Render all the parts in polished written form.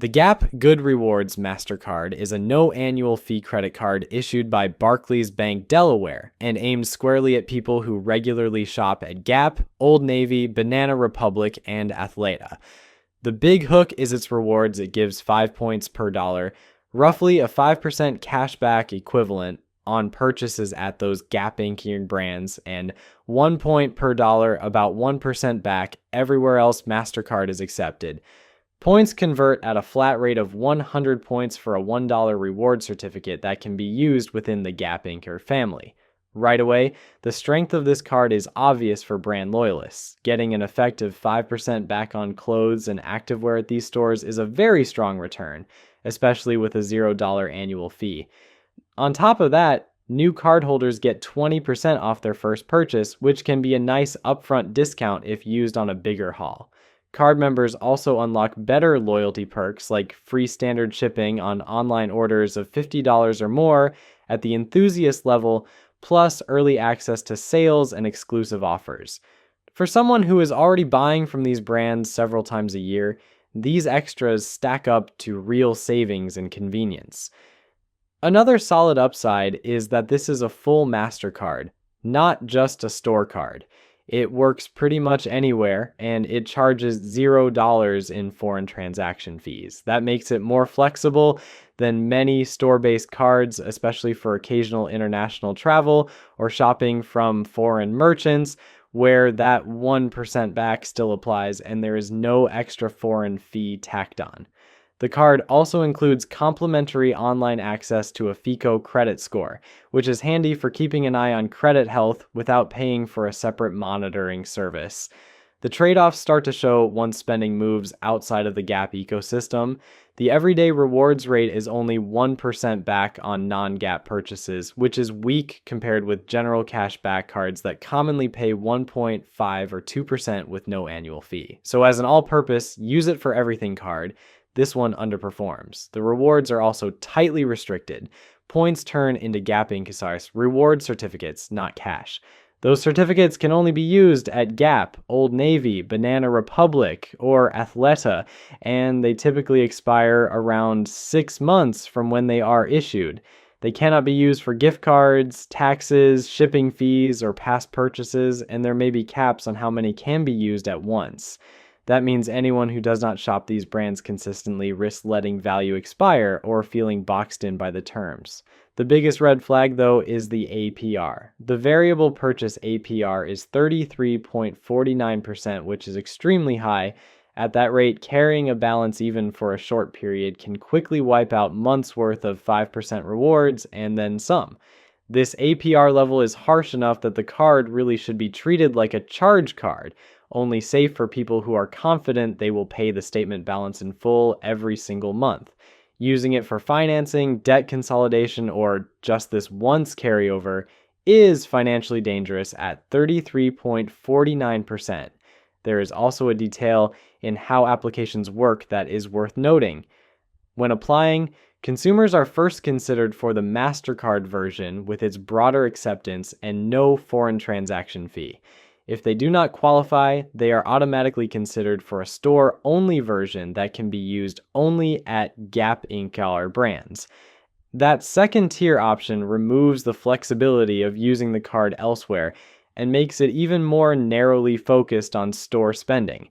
The Gap Good Rewards Mastercard is a no annual fee credit card issued by Barclays Bank Delaware and aims squarely at people who regularly shop at Gap, Old Navy, Banana Republic, and Athleta. The big hook is its rewards. It gives 5 points per dollar, roughly a 5% cashback equivalent on purchases at those Gap Inc. brands, and 1 point per dollar, about 1% back everywhere else Mastercard is accepted. Points convert at a flat rate of 100 points for a $1 reward certificate that can be used within the Gap Inc. family. Right away, the strength of this card is obvious for brand loyalists. Getting an effective 5% back on clothes and activewear at these stores is a very strong return, especially with a $0 annual fee. On top of that, new cardholders get 20% off their first purchase, which can be a nice upfront discount if used on a bigger haul. Card members also unlock better loyalty perks like free standard shipping on online orders of $50 or more at the enthusiast level, plus early access to sales and exclusive offers. For someone who is already buying from these brands several times a year, these extras stack up to real savings and convenience. Another solid upside is that this is a full Mastercard, not just a store card. It works pretty much anywhere, and it charges $0 in foreign transaction fees. That makes it more flexible than many store-based cards, especially for occasional international travel or shopping from foreign merchants, where that 1% back still applies and there is no extra foreign fee tacked on. The card also includes complimentary online access to a FICO credit score, which is handy for keeping an eye on credit health without paying for a separate monitoring service. The trade-offs start to show once spending moves outside of the Gap ecosystem. The everyday rewards rate is only 1% back on non-Gap purchases, which is weak compared with general cashback cards that commonly pay 1.5 or 2% with no annual fee. So as an all-purpose, use it for everything card, this one underperforms. The rewards are also tightly restricted. Points turn into Gap Inc. reward certificates, not cash. Those certificates can only be used at Gap, Old Navy, Banana Republic, or Athleta, and they typically expire around 6 months from when they are issued. They cannot be used for gift cards, taxes, shipping fees, or past purchases, and there may be caps on how many can be used at once. That means anyone who does not shop these brands consistently risks letting value expire or feeling boxed in by the terms. The biggest red flag, though, is the APR. The variable purchase APR is 33.49%, which is extremely high. At that rate, carrying a balance even for a short period can quickly wipe out months' worth of 5% rewards and then some. This APR level is harsh enough that the card really should be treated like a charge card, only safe for people who are confident they will pay the statement balance in full every single month. Using it for financing, debt consolidation, or just this once carryover is financially dangerous at 33.49%. There is also a detail in how applications work that is worth noting. When applying, consumers are first considered for the Mastercard version with its broader acceptance and no foreign transaction fee. If they do not qualify, they are automatically considered for a store-only version that can be used only at Gap Inc. brands. That second-tier option removes the flexibility of using the card elsewhere and makes it even more narrowly focused on store spending.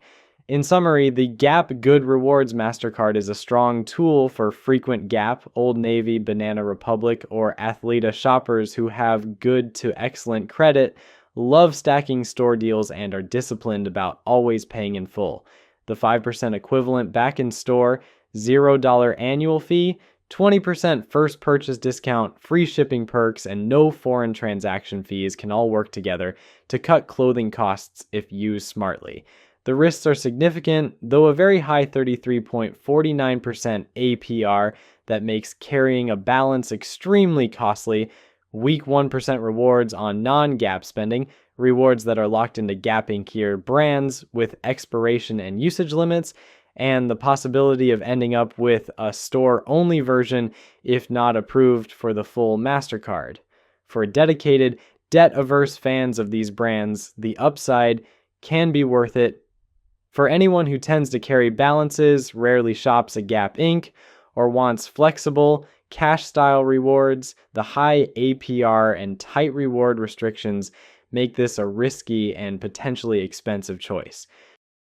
In summary, the Gap Good Rewards Mastercard is a strong tool for frequent Gap, Old Navy, Banana Republic, or Athleta shoppers who have good to excellent credit, love stacking store deals, and are disciplined about always paying in full. The 5% equivalent back in store, $0 annual fee, 20% first purchase discount, free shipping perks, and no foreign transaction fees can all work together to cut clothing costs if used smartly. The risks are significant, though a very high 33.49% APR that makes carrying a balance extremely costly, weak 1% rewards on non-Gap spending, rewards that are locked into Gap Inc. brands with expiration and usage limits, and the possibility of ending up with a store-only version if not approved for the full Mastercard. For dedicated, debt-averse fans of these brands, the upside can be worth it, For anyone who tends to carry balances, rarely shops at Gap Inc., or wants flexible, cash-style rewards, the high APR and tight reward restrictions make this a risky and potentially expensive choice.